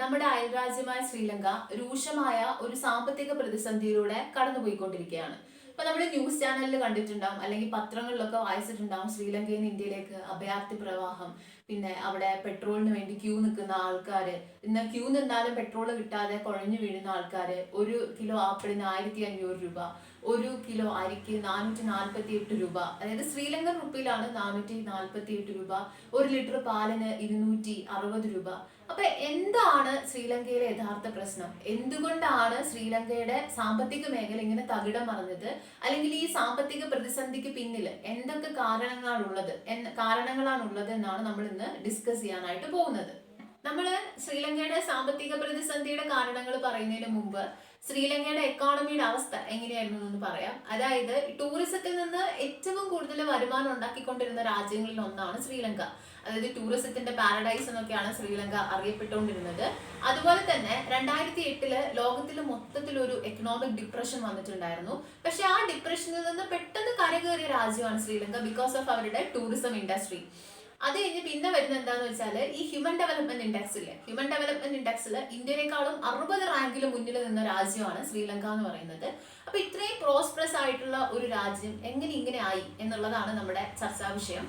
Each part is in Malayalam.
നമ്മുടെ അയൽരാജ്യമായ ശ്രീലങ്ക രൂക്ഷമായ ഒരു സാമ്പത്തിക പ്രതിസന്ധിയിലൂടെ കടന്നുപോയിക്കൊണ്ടിരിക്കുകയാണ്. ഇപ്പൊ നമ്മൾ ന്യൂസ് ചാനലിൽ കണ്ടിട്ടുണ്ടാവും, അല്ലെങ്കിൽ പത്രങ്ങളിലൊക്കെ വായിച്ചിട്ടുണ്ടാവും, ശ്രീലങ്കയിൽ നിന്ന് ഇന്ത്യയിലേക്ക് അഭയാർത്ഥി പ്രവാഹം. പിന്നെ അവിടെ പെട്രോളിന് വേണ്ടി ക്യൂ നിൽക്കുന്ന ആൾക്കാര്, ഇന്ന് ക്യൂ നിന്നാലും പെട്രോൾ കിട്ടാതെ കുഴഞ്ഞു വീഴുന്ന ആൾക്കാര്, 1 കിലോ ആപ്പിളിന് 1500 രൂപ, 1 കിലോ അരിക്ക് 448 രൂപ, അതായത് ശ്രീലങ്കൻ റുപ്പിയിലാണ് 448 രൂപ, 1 ലിറ്റർ പാലിന് 260 രൂപ. അപ്പൊ എന്താണ് ശ്രീലങ്കയിലെ യഥാർത്ഥ പ്രശ്നം? എന്തുകൊണ്ടാണ് ശ്രീലങ്കയുടെ സാമ്പത്തിക മേഖല ഇങ്ങനെ തകിടം മറിഞ്ഞത്? അല്ലെങ്കിൽ ഈ സാമ്പത്തിക പ്രതിസന്ധിക്ക് പിന്നിൽ എന്തൊക്കെ കാരണങ്ങളാണുള്ളത് എന്നാണ് നമ്മൾ ഇന്ന് ഡിസ്കസ് ചെയ്യാനായിട്ട് പോകുന്നത്. നമ്മൾ ശ്രീലങ്കയുടെ സാമ്പത്തിക പ്രതിസന്ധിയുടെ കാരണങ്ങൾ പറയുന്നതിന് മുമ്പ് ശ്രീലങ്കയുടെ എക്കോണമിയുടെ അവസ്ഥ എങ്ങനെയായിരുന്നു എന്ന് പറയാം. അതായത് ടൂറിസത്തിൽ നിന്ന് ഏറ്റവും കൂടുതൽ വരുമാനം ഉണ്ടാക്കിക്കൊണ്ടിരുന്ന രാജ്യങ്ങളിൽ ഒന്നാണ് ശ്രീലങ്ക. അതായത് ടൂറിസത്തിന്റെ പാരഡൈസ് എന്നൊക്കെയാണ് ശ്രീലങ്ക അറിയപ്പെട്ടുകൊണ്ടിരുന്നത്. അതുപോലെ തന്നെ 2008 ലോകത്തിൽ മൊത്തത്തിൽ ഒരു എക്കണോമിക് ഡിപ്രഷൻ വന്നിട്ടുണ്ടായിരുന്നു. പക്ഷെ ആ ഡിപ്രഷനിൽ നിന്ന് പെട്ടെന്ന് കരകയറിയ രാജ്യമാണ് ശ്രീലങ്ക, ബിക്കോസ് ഓഫ് അവരുടെ ടൂറിസം ഇൻഡസ്ട്രി. അത് കഴിഞ്ഞ് പിന്നെ വരുന്നത് എന്താന്ന് വെച്ചാൽ ഈ ഹ്യൂമൻ ഡെവലപ്മെന്റ് ഇൻഡെക്സ് ഇല്ലേ, ഹ്യൂമൻ ഡെവലപ്മെന്റ് ഇൻഡെക്സിൽ ഇന്ത്യനേക്കാളും 60 റാങ്കിൽ മുന്നിൽ നിന്ന രാജ്യമാണ് ശ്രീലങ്ക എന്ന് പറയുന്നത്. അപ്പൊ ഇത്രയും പ്രോസ്പെറസ് ആയിട്ടുള്ള ഒരു രാജ്യം എങ്ങനെ ഇങ്ങനെ ആയി എന്നുള്ളതാണ് നമ്മുടെ ചർച്ചാ വിഷയം.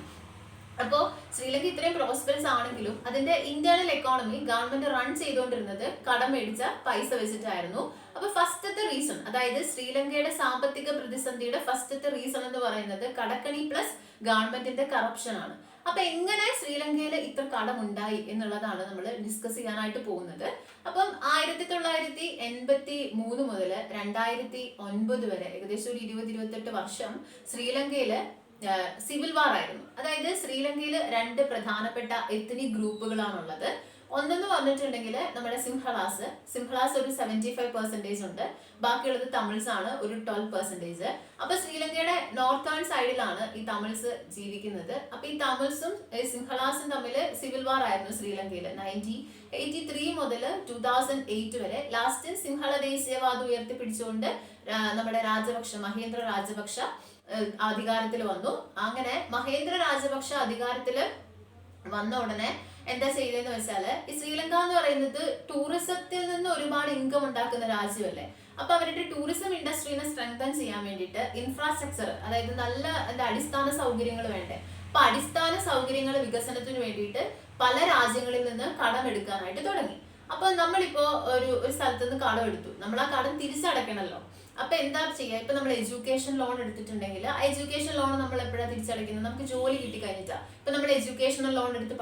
അപ്പോൾ ശ്രീലങ്ക ഇത്രയും പ്രോസ്പെറസ് ആണെങ്കിലും അതിന്റെ ഇന്റേണൽ എക്കോണമി ഗവൺമെന്റ് റൺ ചെയ്തുകൊണ്ടിരുന്നത് കടം മേടിച്ച പൈസ വെച്ചിട്ടായിരുന്നു. അപ്പൊ ഫസ്റ്റത്തെ റീസൺ, അതായത് ശ്രീലങ്കയുടെ സാമ്പത്തിക പ്രതിസന്ധിയുടെ ഫസ്റ്റത്തെ റീസൺ എന്ന് പറയുന്നത് കടക്കണി പ്ലസ് ഗവൺമെന്റിന്റെ കറപ്ഷൻ ആണ്. അപ്പൊ എങ്ങനെ ശ്രീലങ്കയിൽ ഇത്ര കടം ഉണ്ടായി എന്നുള്ളതാണ് നമ്മൾ ഡിസ്കസ് ചെയ്യാനായിട്ട് പോകുന്നത്. അപ്പം 1983 മുതൽ 2009 വരെ ഏകദേശം ഒരു 20-28 വർഷം ശ്രീലങ്കയില് സിവിൽ വാർ ആയിരുന്നു. അതായത് ശ്രീലങ്കയിൽ 2 പ്രധാനപ്പെട്ട എത്നിക് ഗ്രൂപ്പുകളാണുള്ളത്. ഒന്നെന്ന് പറഞ്ഞിട്ടുണ്ടെങ്കിൽ നമ്മുടെ സിംഹളാസ് ഒരു 75% ഉണ്ട്, ബാക്കിയുള്ളത് തമിഴ്സ് ആണ് ഒരു 12%. അപ്പൊ ശ്രീലങ്കയുടെ നോർത്തേൺ സൈഡിലാണ് ഈ തമിഴ്സ് ജീവിക്കുന്നത്. അപ്പൊ ഈ തമിഴ്സും സിംഹളാസും തമ്മിൽ സിവിൽ വാർ ആയിരുന്നു ശ്രീലങ്കയിൽ 1983 മുതൽ 2008 വരെ. ലാസ്റ്റ് സിംഹള ദേശീയവാദം ഉയർത്തിപ്പിടിച്ചുകൊണ്ട് നമ്മുടെ മഹേന്ദ്ര രാജപക്ഷ അധികാരത്തിൽ വന്നു. അങ്ങനെ മഹേന്ദ്ര രാജപക്ഷ അധികാരത്തിൽ വന്ന ഉടനെ എന്താ ചെയ്തതെന്ന് വെച്ചാല്, ഈ ശ്രീലങ്ക എന്ന് പറയുന്നത് ടൂറിസത്തിൽ നിന്ന് ഒരുപാട് ഇൻകം ഉണ്ടാക്കുന്ന രാജ്യമല്ലേ. അപ്പൊ അവരുടെ ടൂറിസം ഇൻഡസ്ട്രീനെ സ്ട്രെങ്തൻ ചെയ്യാൻ വേണ്ടിയിട്ട് ഇൻഫ്രാസ്ട്രക്ചർ, അതായത് നല്ല അടിസ്ഥാന സൗകര്യങ്ങൾ വേണ്ടേ. അപ്പൊ അടിസ്ഥാന സൗകര്യങ്ങൾ വികസനത്തിന് വേണ്ടിയിട്ട് പല രാജ്യങ്ങളിൽ നിന്ന് കടമെടുക്കാനായിട്ട് തുടങ്ങി. അപ്പൊ നമ്മളിപ്പോ ഒരു സ്ഥലത്ത് നിന്ന് കടം എടുത്തു, നമ്മൾ ആ കടം തിരിച്ചടയ്ക്കണമല്ലോ. അപ്പൊ എന്താ ചെയ്യുക? ഇപ്പൊ നമ്മൾ എഡ്യൂക്കേഷൻ ലോൺ എടുത്തിട്ടുണ്ടെങ്കിൽ ആ എഡ്യൂക്കേഷൻ ലോൺ നമ്മൾ എപ്പോഴാണ് തിരിച്ചടയ്ക്കുന്നത്? നമുക്ക് ജോലി കിട്ടി കഴിഞ്ഞിട്ടാ. ഇപ്പൊ നമ്മൾ എഡ്യൂക്കേഷണൽ ലോൺ എടുത്ത്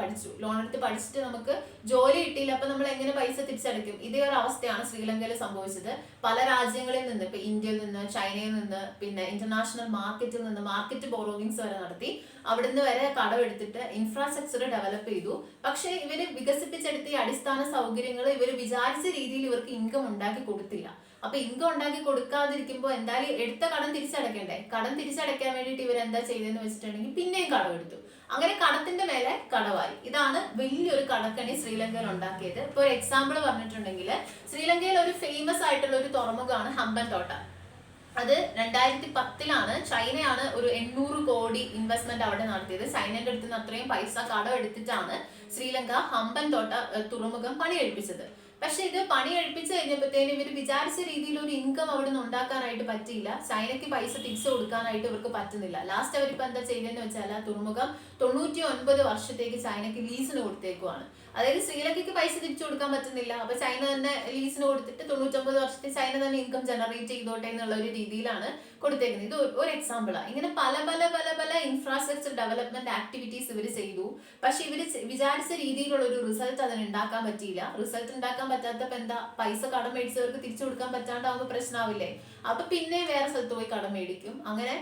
പഠിച്ചിട്ട് നമുക്ക് ജോലി കിട്ടിയില്ല, അപ്പൊ നമ്മൾ എങ്ങനെ പൈസ തിരിച്ചടയ്ക്കും? ഇതേ ഒരു അവസ്ഥയാണ് ശ്രീലങ്കയിൽ സംഭവിച്ചത്. പല രാജ്യങ്ങളിൽ നിന്ന്, ഇപ്പൊ ഇന്ത്യയിൽ നിന്ന്, ചൈനയിൽ നിന്ന്, പിന്നെ ഇന്റർനാഷണൽ മാർക്കറ്റിൽ നിന്ന് മാർക്കറ്റ് ബോറോവിങ്സ് വരെ നടത്തി, അവിടുന്ന് വരെ കടമെടുത്തിട്ട് ഇൻഫ്രാസ്ട്രക്ചർ ഡെവലപ്പ് ചെയ്തു. പക്ഷെ ഇവര് വികസിപ്പിച്ചെടുത്ത ഈ അടിസ്ഥാന സൗകര്യങ്ങൾ ഇവര് വിചാരിച്ച രീതിയിൽ ഇവർക്ക് ഇൻകം ഉണ്ടാക്കി കൊടുത്തില്ല. അപ്പൊ ഇൻകം ഉണ്ടാക്കി കൊടുക്കാതിരിക്കുമ്പോൾ എന്തായാലും എടുത്ത കടം തിരിച്ചടയ്ക്കണ്ടേ. കടം തിരിച്ചടയ്ക്കാൻ വേണ്ടിയിട്ട് ഇവർ എന്താ ചെയ്തതെന്ന് വെച്ചിട്ടുണ്ടെങ്കിൽ പിന്നെയും കടം എടുത്തു. അങ്ങനെ കടത്തിന്റെ മേലെ കടമായി. ഇതാണ് വലിയൊരു കടക്കണി ശ്രീലങ്കയിൽ ഉണ്ടാക്കിയത്. ഇപ്പൊ ഒരു എക്സാമ്പിൾ പറഞ്ഞിട്ടുണ്ടെങ്കിൽ, ശ്രീലങ്കയിൽ ഒരു ഫേമസ് ആയിട്ടുള്ള ഒരു തുറമുഖമാണ് ഹമ്പൻതോട്ട. അത് 2010 ചൈനയാണ് ഒരു 800 കോടി ഇൻവെസ്റ്റ്മെന്റ് അവിടെ നടത്തിയത്. ചൈനയുടെ അടുത്ത് നിന്ന് അത്രയും പൈസ കടം എടുത്തിട്ടാണ് ശ്രീലങ്ക ഹമ്പൻതോട്ട തുറമുഖം പണിയെടുപ്പിച്ചത്. പക്ഷെ ഇത് പണി കഴിപ്പിച്ച് കഴിഞ്ഞപ്പോഴത്തേനും ഇവർ വിചാരിച്ച രീതിയിൽ ഒരു ഇൻകം അവിടെ നിന്ന് ഉണ്ടാക്കാനായിട്ട് പറ്റിയില്ല. ചൈനയ്ക്ക് പൈസ തിരിച്ചു കൊടുക്കാനായിട്ട് ഇവർക്ക് പറ്റുന്നില്ല. ലാസ്റ്റ് അവരിപ്പോ എന്താ ചെയ്തതെന്ന് വെച്ചാൽ ആ തുറമുഖം 99 വർഷത്തേക്ക് ചൈനയ്ക്ക് ലീസിന് കൊടുത്തേക്കുവാണ്. അതായത് ശ്രീലങ്കയ്ക്ക് പൈസ തിരിച്ചു കൊടുക്കാൻ പറ്റുന്നില്ല, അപ്പൊ ചൈന തന്നെ ലീസിന് കൊടുത്തിട്ട് 99 വർഷത്തിൽ ചൈന തന്നെ ഇൻകം ജനറേറ്റ് ചെയ്തോട്ടെ എന്നുള്ള ഒരു രീതിയിലാണ് കൊടുത്തേക്കുന്നത്. ഇത് ഒരു എക്സാമ്പിളാണ്. ഇങ്ങനെ പല പല പല പല ഇൻഫ്രാസ്ട്രക്ചർ ഡെവലപ്മെന്റ് ആക്ടിവിറ്റീസ് ഇവർ ചെയ്തു. പക്ഷെ ഇവര് വിചാരിച്ച രീതിയിലുള്ള ഒരു റിസൾട്ട് അതിന് ഉണ്ടാക്കാൻ പറ്റിയില്ല. റിസൾട്ട് ഉണ്ടാക്കാൻ പറ്റാത്തപ്പോ എന്താ, പൈസ കടം മേടിച്ചവർക്ക് തിരിച്ചു കൊടുക്കാൻ പറ്റാണ്ടാവുമ്പോൾ പ്രശ്നമാവില്ലേ. അപ്പൊ പിന്നെ വേറെ സ്ഥലത്ത് പോയി കടം മേടിക്കും. അങ്ങനെ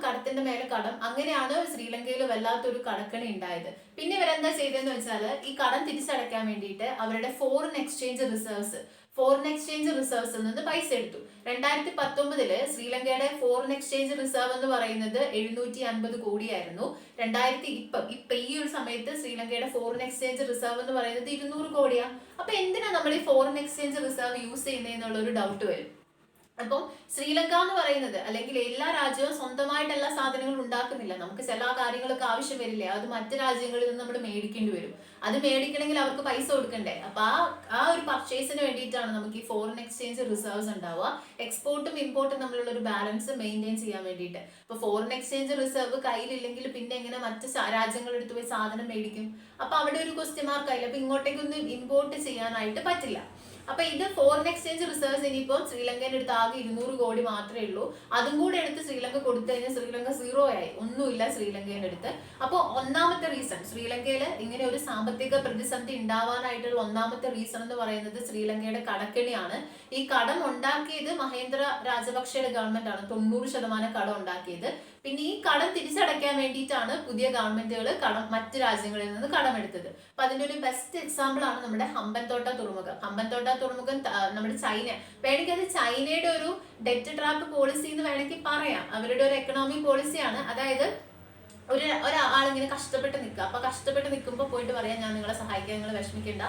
കടത്തിന്റെ മേലെ കടം. അങ്ങനെയാണ് ശ്രീലങ്കയിൽ വല്ലാത്തൊരു കടക്കണി ഉണ്ടായത്. പിന്നെ ഇവരെന്താ ചെയ്തതെന്ന് വെച്ചാൽ, ഈ കടം തിരിച്ചടയ്ക്കാൻ വേണ്ടിയിട്ട് അവരുടെ ഫോറിൻ എക്സ്ചേഞ്ച് റിസർവ്സിൽ നിന്ന് പൈസ എടുത്തു. 2019 ശ്രീലങ്കയുടെ ഫോറിൻ എക്സ്ചേഞ്ച് റിസർവ് എന്ന് പറയുന്നത് 750 കോടിയായിരുന്നു. ഇപ്പൊ ഈ ഒരു സമയത്ത് ശ്രീലങ്കയുടെ ഫോറിൻ എക്സ്ചേഞ്ച് റിസർവ് എന്ന് പറയുന്നത് 200 കോടിയാണ്. അപ്പൊ എന്തിനാ നമ്മൾ ഈ ഫോറിൻ എക്സ്ചേഞ്ച് റിസർവ് യൂസ് ചെയ്യുന്നതെന്നുള്ള ഒരു ഡൗട്ട് വരും. അപ്പം ശ്രീലങ്ക എന്ന് പറയുന്നത്, അല്ലെങ്കിൽ എല്ലാ രാജ്യവും സ്വന്തമായിട്ട് എല്ലാ സാധനങ്ങളും ഉണ്ടാക്കുന്നില്ല. നമുക്ക് ചില കാര്യങ്ങളൊക്കെ ആവശ്യം വരില്ലേ, അത് മറ്റു രാജ്യങ്ങളിൽ നിന്ന് നമ്മൾ മേടിക്കേണ്ടി വരും. അത് മേടിക്കണമെങ്കിൽ അവർക്ക് പൈസ കൊടുക്കണ്ടേ. അപ്പൊ ആ ഒരു പർച്ചേസിന് വേണ്ടിയിട്ടാണ് നമുക്ക് ഈ ഫോറിൻ എക്സ്ചേഞ്ച് റിസർവ്സ് ഉണ്ടാവുക, എക്സ്പോർട്ടും ഇമ്പോർട്ടും തമ്മിലുള്ള ഒരു ബാലൻസ് മെയിൻറ്റെയിൻ ചെയ്യാൻ വേണ്ടിയിട്ട്. ഇപ്പൊ ഫോറിൻ എക്സ്ചേഞ്ച് റിസർവ് കയ്യിലില്ലെങ്കിൽ പിന്നെ എങ്ങനെ മറ്റ് രാജ്യങ്ങളെടുത്ത് പോയി സാധനം മേടിക്കും? അപ്പൊ അവിടെ ഒരു ക്വസ്റ്റ്യൻ മാർക്ക് ആയില്ല. അപ്പൊ ഇങ്ങോട്ടേക്കൊന്നും ഇമ്പോർട്ട് ചെയ്യാനായിട്ട് പറ്റില്ല. അപ്പൊ ഇത് ഫോറിൻ എക്സ്ചേഞ്ച് റിസർവ്സ് ഇനിയിപ്പോൾ ശ്രീലങ്കയുടെ അടുത്ത് ആകെ 200 കോടി മാത്രമേ ഉള്ളൂ. അതും കൂടെ എടുത്ത് ശ്രീലങ്ക കൊടുത്തു കഴിഞ്ഞാൽ ശ്രീലങ്ക സീറോ ആയി, ഒന്നുമില്ല ശ്രീലങ്കയുടെ അടുത്ത്. അപ്പോൾ ഒന്നാമത്തെ റീസൺ ശ്രീലങ്കയിൽ ഇങ്ങനെ ഒരു സാമ്പത്തിക പ്രതിസന്ധി ഉണ്ടാവാനായിട്ടുള്ള ഒന്നാമത്തെ റീസൺ എന്ന് പറയുന്നത് ശ്രീലങ്കയുടെ കടക്കെണിയാണ്. ഈ കടം ഉണ്ടാക്കിയത് മഹേന്ദ്ര രാജപക്ഷയുടെ ഗവൺമെന്റ് ആണ്, 90% കടം ഉണ്ടാക്കിയത്. പിന്നെ ഈ കടം തിരിച്ചടയ്ക്കാൻ വേണ്ടിയിട്ടാണ് പുതിയ ഗവൺമെന്റുകൾ മറ്റ് രാജ്യങ്ങളിൽ നിന്ന് കടമെടുത്തത്. അപ്പൊ അതിന്റെ ഒരു ബെസ്റ്റ് എക്സാമ്പിൾ ആണ് നമ്മുടെ ഹമ്പൻതോട്ട തുറമുഖം. ഹമ്പൻതോട്ട തുറമുഖം നമ്മുടെ ചൈന, വേണമെങ്കിൽ അത് ചൈനയുടെ ഒരു ഡെറ്റ് ട്രാപ്പ് പോളിസി എന്ന് വേണമെങ്കിൽ പറയാം. അവരുടെ ഒരു എക്കണോമിക് പോളിസിയാണ്. അതായത് ഒരാളിങ്ങനെ കഷ്ടപ്പെട്ട് നിൽക്കുക. അപ്പൊ കഷ്ടപ്പെട്ട് നിൽക്കുമ്പോൾ പോയിട്ട് പറയാം, ഞാൻ നിങ്ങളെ സഹായിക്കാൻ, നിങ്ങൾ വിഷമിക്കേണ്ട,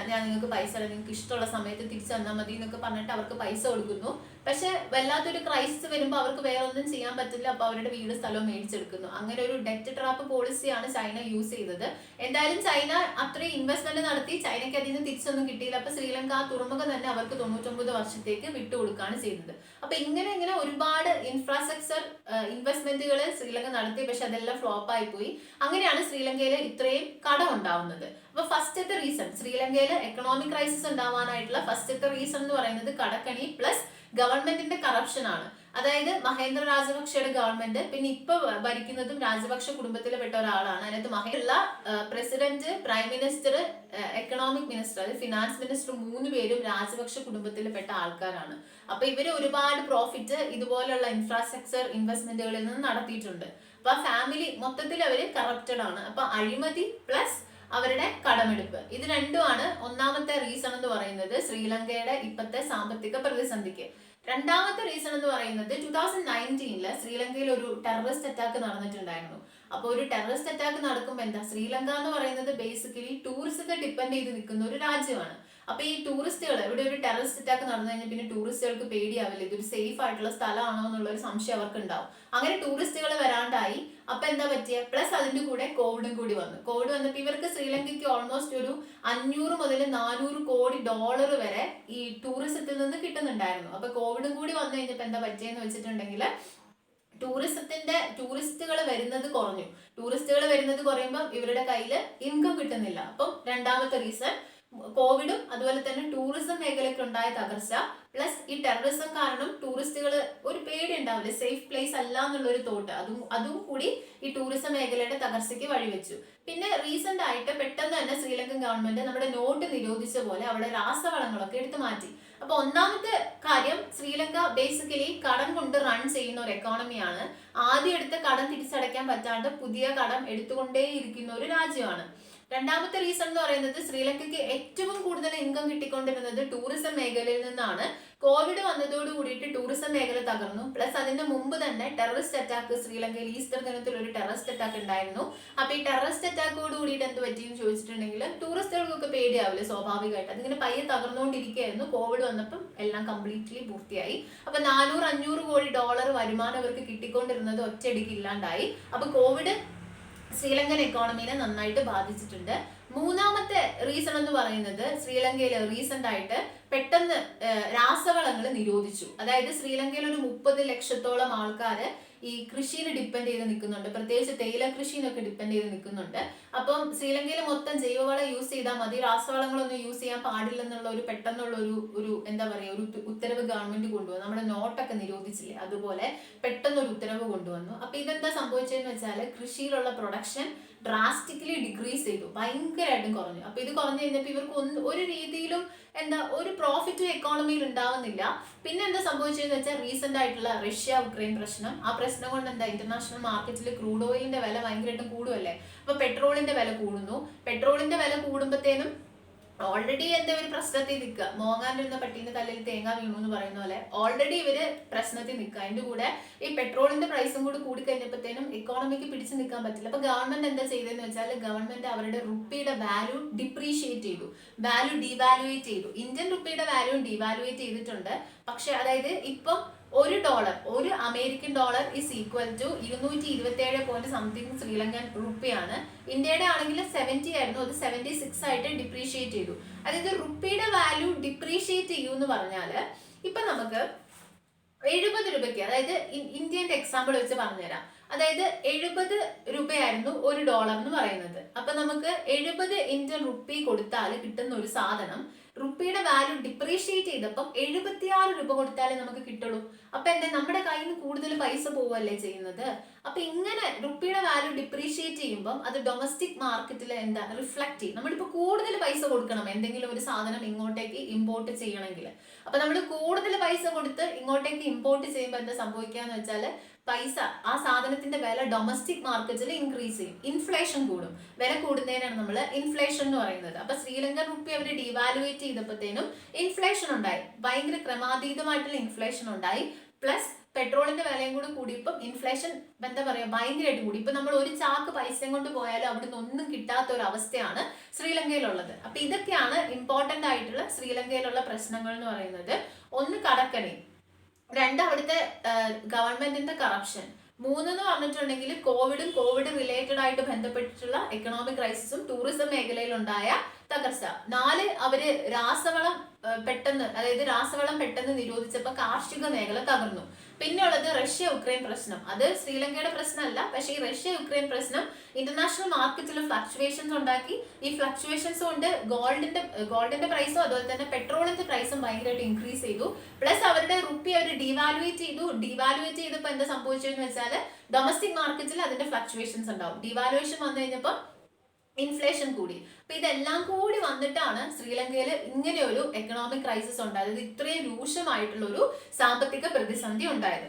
ഞാൻ നിങ്ങൾക്ക് പൈസ നിങ്ങൾക്ക് ഇഷ്ടമുള്ള സമയത്ത് തിരിച്ചു തന്നാൽ മതി എന്നൊക്കെ പറഞ്ഞിട്ട് അവർക്ക് പൈസ കൊടുക്കുന്നു. പക്ഷെ വല്ലാത്തൊരു ക്രൈസിസ് വരുമ്പോൾ അവർക്ക് വേറെ ഒന്നും ചെയ്യാൻ പറ്റില്ല. അപ്പൊ അവരുടെ വീട് സ്ഥലവും മേടിച്ചെടുക്കുന്നു. അങ്ങനെ ഒരു ഡെറ്റ് ട്രാപ്പ് പോളിസിയാണ് ചൈന യൂസ് ചെയ്തത്. എന്തായാലും ചൈന അത്രയും ഇൻവെസ്റ്റ്മെന്റ് നടത്തി, ചൈനയ്ക്ക് അതിൽ നിന്ന് തിരിച്ചൊന്നും കിട്ടിയില്ല. അപ്പൊ ശ്രീലങ്ക ആ തുറമുഖം തന്നെ അവർക്ക് 99 വർഷത്തേക്ക് വിട്ടുകൊടുക്കുകയാണ് ചെയ്യുന്നത്. അപ്പൊ ഇങ്ങനെ ഒരുപാട് ഇൻഫ്രാസ്ട്രക്ചർ ഇൻവെസ്റ്റ്മെന്റുകൾ ശ്രീലങ്ക നടത്തി, പക്ഷെ അതെല്ലാം ഫ്ലോപ്പ് ആയി പോയി. അങ്ങനെയാണ് ശ്രീലങ്കയിൽ ഇത്രയും കടം ഉണ്ടാവുന്നത്. അപ്പൊ ഫസ്റ്റത്തെ റീസൺ, ശ്രീലങ്കയിൽ എക്കണോമിക് ക്രൈസിസ് ഉണ്ടാവാനായിട്ടുള്ള ഫസ്റ്റത്തെ റീസൺ എന്ന് പറയുന്നത് കടക്കണി പ്ലസ് ഗവൺമെന്റിന്റെ കറപ്ഷൻ ആണ്. അതായത് മഹേന്ദ്ര രാജപക്ഷയുടെ ഗവൺമെന്റ്, പിന്നെ ഇപ്പൊ ഭരിക്കുന്നതും രാജപക്ഷ കുടുംബത്തിൽ പെട്ട ഒരാളാണ്. അതിനകത്ത് Mahendra president, prime minister, economic minister, അതായത് ഫിനാൻസ് മിനിസ്റ്റർ, 3 പേരും രാജപക്ഷ കുടുംബത്തിൽ പെട്ട ആൾക്കാരാണ്. അപ്പൊ ഇവര് ഒരുപാട് പ്രോഫിറ്റ് ഇതുപോലുള്ള ഇൻഫ്രാസ്ട്രക്ചർ ഇൻവെസ്റ്റ്മെന്റുകളിൽ നിന്ന് നടത്തിയിട്ടുണ്ട്. അപ്പൊ ആ ഫാമിലി മൊത്തത്തിൽ അവര് കറപ്റ്റഡ് ആണ്. അപ്പൊ അഴിമതി പ്ലസ് അവരുടെ കടമെടുപ്പ്, ഇത് രണ്ടുമാണ് ഒന്നാമത്തെ റീസൺ എന്ന് പറയുന്നത് ശ്രീലങ്കയുടെ ഇപ്പോഴത്തെ സാമ്പത്തിക പ്രതിസന്ധിക്ക്. രണ്ടാമത്തെ റീസൺ എന്ന് പറയുന്നത് 2019 ശ്രീലങ്കയിൽ ഒരു ടെററിസ്റ്റ് അറ്റാക്ക് നടന്നിട്ടുണ്ടായിരുന്നു. അപ്പോൾ ഒരു ടെററിസ്റ്റ് അറ്റാക്ക് നടക്കുമ്പോൾ എന്താ, ശ്രീലങ്ക എന്ന് പറയുന്നത് ബേസിക്കലി ടൂറിസത്തെ ഡിപ്പെൻഡ് ചെയ്ത് നിൽക്കുന്ന ഒരു രാജ്യമാണ്. അപ്പൊ ഈ ടൂറിസ്റ്റുകൾ, ഇവിടെ ഒരു ടെററിസ്റ്റ് അറ്റാക്ക് നടന്നു കഴിഞ്ഞാൽ പിന്നെ ടൂറിസ്റ്റുകൾക്ക് പേടിയാവില്ല, ഇതൊരു സേഫ് ആയിട്ടുള്ള സ്ഥലമാണോ എന്നുള്ള ഒരു സംശയം അവർക്ക് ഉണ്ടാവും. അങ്ങനെ ടൂറിസ്റ്റുകൾ വരാണ്ടായി. അപ്പൊ എന്താ പറ്റിയ, പ്ലസ് അതിന്റെ കൂടെ കോവിഡും കൂടി വന്നു. കോവിഡ് വന്നപ്പോൾ ഇവർക്ക് ശ്രീലങ്കയ്ക്ക് ഓൾമോസ്റ്റ് ഒരു 500 മുതൽ 400 കോടി ഡോളർ വരെ ഈ ടൂറിസത്തിൽ നിന്ന് കിട്ടുന്നുണ്ടായിരുന്നു. അപ്പൊ കോവിഡും കൂടി വന്നു കഴിഞ്ഞപ്പോൾ എന്താ പറ്റിയെന്ന് വെച്ചിട്ടുണ്ടെങ്കിൽ ടൂറിസ്റ്റുകൾ വരുന്നത് കുറഞ്ഞു. ടൂറിസ്റ്റുകൾ വരുന്നത് കുറയുമ്പോൾ ഇവരുടെ കയ്യിൽ ഇൻകം കിട്ടുന്നില്ല. അപ്പം രണ്ടാമത്തെ റീസൺ കോവിഡും അതുപോലെ തന്നെ ടൂറിസം മേഖലയ്ക്ക് ഉണ്ടായ തകർച്ച, പ്ലസ് ഈ ടെററിസം കാരണം ടൂറിസ്റ്റുകൾ ഒരു പേടി ഉണ്ടാവില്ല, സേഫ് പ്ലേസ് അല്ല എന്നുള്ളൊരു തോട്ട്, അതും കൂടി ഈ ടൂറിസം മേഖലയുടെ തകർച്ചയ്ക്ക് വഴിവെച്ചു. പിന്നെ റീസെന്റ് ആയിട്ട് പെട്ടെന്ന് തന്നെ ശ്രീലങ്കൻ ഗവൺമെന്റ് നമ്മുടെ നോട്ട് നിരോധിച്ച പോലെ അവിടെ രാസവളങ്ങളൊക്കെ എടുത്തു മാറ്റി. അപ്പൊ ഒന്നാമത്തെ കാര്യം, ശ്രീലങ്ക ബേസിക്കലി കടം കൊണ്ട് റൺ ചെയ്യുന്ന ഒരു എക്കോണമിയാണ്. ആദ്യം എടുത്ത കടം തിരിച്ചടയ്ക്കാൻ പറ്റാണ്ട് പുതിയ കടം എടുത്തുകൊണ്ടേയിരിക്കുന്ന ഒരു രാജ്യമാണ്. രണ്ടാമത്തെ റീസൺ എന്ന് പറയുന്നത് ശ്രീലങ്കയ്ക്ക് ഏറ്റവും കൂടുതൽ ഇൻകം കിട്ടിക്കൊണ്ടിരുന്നത് ടൂറിസം മേഖലയിൽ നിന്നാണ്. കോവിഡ് വന്നതോട് കൂടിയിട്ട് ടൂറിസം മേഖല തകർന്നു. പ്ലസ് അതിന്റെ മുമ്പ് തന്നെ ടെററിസ്റ്റ് അറ്റാക്ക്, ശ്രീലങ്കയിൽ ഈസ്റ്റർ ദിനത്തിൽ ഒരു ടെററിസ്റ്റ് അറ്റാക്ക് ഉണ്ടായിരുന്നു. അപ്പൊ ഈ ടെററിസ്റ്റ് അറ്റാക്കോട് കൂടിയിട്ട് എന്ത് പറ്റിയെന്ന് ചോദിച്ചിട്ടുണ്ടെങ്കിൽ ടൂറിസ്റ്റുകൾക്കൊക്കെ പേടിയാവില്ല സ്വാഭാവികമായിട്ട്. അതിങ്ങനെ പയ്യെ തകർന്നുകൊണ്ടിരിക്കുകയായിരുന്നു. കോവിഡ് വന്നപ്പം എല്ലാം കംപ്ലീറ്റ്ലി പൂർത്തിയായി. അപ്പൊ 400-500 കോടി ഡോളർ വരുമാനം അവർക്ക് കിട്ടിക്കൊണ്ടിരുന്നത് ഒറ്റയടിക്ക് ഇല്ലാണ്ടായി. അപ്പൊ കോവിഡ് ശ്രീലങ്കൻ എക്കോണമിനെ നന്നായിട്ട് ബാധിച്ചിട്ടുണ്ട്. മൂന്നാമത്തെ റീസൺ എന്ന് പറയുന്നത് ശ്രീലങ്കയിൽ റീസെന്റ് ആയിട്ട് പെട്ടെന്ന് രാസവളങ്ങൾ നിരോധിച്ചു. അതായത് ശ്രീലങ്കയിൽ ഒരു 30 ലക്ഷത്തോളം ആൾക്കാര് ഈ കൃഷിനെ ഡിപ്പെൻഡ് ചെയ്ത് നിൽക്കുന്നുണ്ട്, പ്രത്യേകിച്ച് തേയില കൃഷിനൊക്കെ ഡിപ്പെൻഡ് ചെയ്ത് നിൽക്കുന്നുണ്ട്. അപ്പം ശ്രീലങ്കയിൽ മൊത്തം ജൈവവളം യൂസ് ചെയ്താൽ മതി, രാസവളങ്ങളൊന്നും യൂസ് ചെയ്യാൻ പാടില്ലെന്നുള്ള ഒരു പെട്ടെന്നുള്ള ഒരു എന്താ പറയുക, ഒരു ഉത്തരവ് ഗവൺമെന്റ് കൊണ്ടുവന്നു. നമ്മുടെ നോട്ടൊക്കെ നിരോധിച്ചില്ലേ, അതുപോലെ പെട്ടെന്നൊരു ഉത്തരവ് കൊണ്ടുവന്നു. അപ്പൊ ഇതെന്താ സംഭവിച്ചതെന്ന് വെച്ചാൽ കൃഷിയിലുള്ള പ്രൊഡക്ഷൻ ഡ്രാസ്റ്റിക്കലി ഡിക്രീസ് ചെയ്തു, ഭയങ്കരമായിട്ടും കുറഞ്ഞു. അപ്പൊ ഇത് കുറഞ്ഞു കഴിഞ്ഞപ്പോൾ ഇവർക്ക് ഒരു രീതിയിലും ഒരു പ്രോഫിറ്റ് എക്കോണമിയിൽ ഉണ്ടാവുന്നില്ല. പിന്നെ എന്താ സംഭവിച്ചതെന്ന് വെച്ചാൽ റീസെന്റ് ആയിട്ടുള്ള റഷ്യ ഉക്രൈൻ പ്രശ്നം, ആ പ്രശ്നം കൊണ്ട് എന്താ ഇന്റർനാഷണൽ മാർക്കറ്റിൽ ക്രൂഡ് ഓയിലിന്റെ വില ഭയങ്കരമായിട്ടും കൂടുമല്ലേ. അപ്പൊ പെട്രോളിന്റെ വില കൂടുന്നു. പെട്രോളിന്റെ വില കൂടുമ്പോഴത്തേനും ഓൾറെഡി എന്താ ഒരു പ്രശ്നത്തിൽ നിൽക്കുക, മോങ്ങാനിരുന്ന പട്ടീന്റെ തലയിൽ തേങ്ങ വീണു എന്ന് പറയുന്ന പോലെ ഓൾറെഡി ഇവര് പ്രശ്നത്തിൽ നിൽക്കുക. അതിന്റെ കൂടെ ഈ പെട്രോളിന്റെ പ്രൈസും കൂടി കൂടിക്കഴിഞ്ഞപ്പോഴത്തേനും ഇക്കോണമിക്ക് പിടിച്ചു നിൽക്കാൻ പറ്റില്ല. അപ്പൊ ഗവൺമെന്റ് എന്താ ചെയ്തതെന്ന് വെച്ചാൽ ഗവൺമെന്റ് അവരുടെ റുപ്പിയുടെ വാല്യൂ ഡിപ്രീഷിയേറ്റ് ചെയ്തു, വാല്യൂ ഡീവാലുവേറ്റ് ചെയ്തു. ഇന്ത്യൻ റുപ്പിയുടെ വാല്യൂ ഡീവാലുവേറ്റ് ചെയ്തിട്ടുണ്ട്. പക്ഷെ അതായത് ഇപ്പം $1, ഒരു American dollar is equal to 227 something Sri Lankan റുപ്പിയാണ്. ഇന്ത്യയുടെ ആണെങ്കിൽ 70 ആയിരുന്നു, അത് 76 ആയിട്ട് ഡിപ്രീഷിയേറ്റ് ചെയ്തു. അതായത് റുപ്പിയുടെ വാല്യൂ ഡിപ്രീഷിയേറ്റ് ചെയ്യൂ എന്ന് പറഞ്ഞാല് ഇപ്പൊ നമുക്ക് 70 രൂപയ്ക്ക്, അതായത് ഇന്ത്യന്റെ എക്സാമ്പിൾ വെച്ച് പറഞ്ഞുതരാം. അതായത് 70 രൂപയായിരുന്നു $1 എന്ന് പറയുന്നത്. അപ്പൊ നമുക്ക് 70 ഇന്ത്യൻ റുപ്പി കൊടുത്താൽ കിട്ടുന്ന ഒരു സാധനം റുപ്പിയുടെ വാല്യൂ ഡിപ്രീഷിയേറ്റ് ചെയ്തപ്പം 76 രൂപ കൊടുത്താലേ നമുക്ക് കിട്ടുള്ളൂ. അപ്പൊ എന്താ, നമ്മുടെ കയ്യിൽ നിന്ന് കൂടുതൽ പൈസ പോവല്ലേ ചെയ്യുന്നത്. അപ്പൊ ഇങ്ങനെ റുപ്പിയുടെ വാല്യൂ ഡിപ്രീഷിയേറ്റ് ചെയ്യുമ്പോൾ അത് ഡൊമസ്റ്റിക് മാർക്കറ്റിൽ എന്താ റിഫ്ലക്ട് ചെയ്യും. നമ്മളിപ്പോ കൂടുതൽ പൈസ കൊടുക്കണം എന്തെങ്കിലും ഒരു സാധനം ഇങ്ങോട്ടേക്ക് ഇമ്പോർട്ട് ചെയ്യണമെങ്കിൽ. അപ്പൊ നമ്മൾ കൂടുതൽ പൈസ കൊടുത്ത് ഇങ്ങോട്ടേക്ക് ഇമ്പോർട്ട് ചെയ്യുമ്പോൾ എന്താ സംഭവിക്കാന്ന് വെച്ചാല് പൈസ, ആ സാധനത്തിന്റെ വില ഡൊമസ്റ്റിക് മാർക്കറ്റിൽ ഇൻക്രീസ് ചെയ്യും, ഇൻഫ്ലേഷൻ കൂടും. വില കൂടുന്നതിനാണ് നമ്മൾ ഇൻഫ്ലേഷൻ എന്ന് പറയുന്നത്. അപ്പൊ ശ്രീലങ്കൻ റുപ്പി അവർ ഡീവാലുവേറ്റ് ചെയ്തപ്പോഴത്തേനും ഇൻഫ്ലേഷൻ ഉണ്ടായി, ഭയങ്കര ക്രമാതീതമായിട്ടുള്ള ഇൻഫ്ലേഷൻ ഉണ്ടായി. പ്ലസ് പെട്രോളിന്റെ വിലയും കൂടി കൂടിയപ്പോൾ ഇൻഫ്ലേഷൻ എന്താ പറയാ ഭയങ്കരമായിട്ട് കൂടി. ഇപ്പൊ നമ്മൾ ഒരു ചാക്ക് പൈസയും കൊണ്ട് പോയാലും അവിടുന്ന് ഒന്നും കിട്ടാത്ത ഒരു അവസ്ഥയാണ് ശ്രീലങ്കയിലുള്ളത്. അപ്പൊ ഇതൊക്കെയാണ് ഇമ്പോർട്ടന്റ് ആയിട്ടുള്ള ശ്രീലങ്കയിലുള്ള പ്രശ്നങ്ങൾ എന്ന് പറയുന്നത്. ഒന്ന് കടക്കണി, രണ്ട് അവിടുത്തെ ഗവൺമെന്റിന്റെ കറപ്ഷൻ, മൂന്നെന്ന് പറഞ്ഞിട്ടുണ്ടെങ്കിൽ കോവിഡ് റിലേറ്റഡ് ആയിട്ട് ബന്ധപ്പെട്ടിട്ടുള്ള എക്കണോമിക് ക്രൈസിസും ടൂറിസം മേഖലയിൽ ഉണ്ടായ തകർച്ച, 4 അവര് രാസവളം പെട്ടെന്ന് നിരോധിച്ചപ്പോൾ കാർഷിക മേഖല തകർന്നു. പിന്നെ ഉള്ളത് റഷ്യ യുക്രൈൻ പ്രശ്നം. അത് ശ്രീലങ്കയുടെ പ്രശ്നമല്ല, പക്ഷേ ഈ റഷ്യ യുക്രൈൻ പ്രശ്നം ഇന്റർനാഷണൽ മാർക്കറ്റിൽ ഫ്ലക്ച്വേഷൻസ് ഉണ്ടാക്കി. ഈ ഫ്ലക്ച്വേഷൻസ് കൊണ്ട് ഗോൾഡിന്റെ പ്രൈസും അതുപോലെ തന്നെ പെട്രോളിന്റെ പ്രൈസും ഭയങ്കരമായിട്ട് ഇൻക്രീസ് ചെയ്തു. പ്ലസ് അവരുടെ റുപ്പി അവർ ഡീവാലുവേറ്റ് ചെയ്തപ്പോൾ എന്താ സംഭവിച്ചതെന്ന് വെച്ചാൽ ഡൊമസ്റ്റിക് മാർക്കറ്റിൽ അതിന്റെ ഫ്ലക്ച്വേഷൻസ് ഉണ്ടാവും. ഡീവാലുവേഷൻ വന്നു കഴിഞ്ഞപ്പോൾ ഇൻഫ്ലേഷൻ കൂടി. അപ്പൊ ഇതെല്ലാം കൂടി വന്നിട്ടാണ് ശ്രീലങ്കയിൽ ഇങ്ങനെ ഒരു എക്കണോമിക് ക്രൈസിസ് ഉണ്ടായത്, ഇത്രയും രൂക്ഷമായിട്ടുള്ള ഒരു സാമ്പത്തിക പ്രതിസന്ധി ഉണ്ടായത്.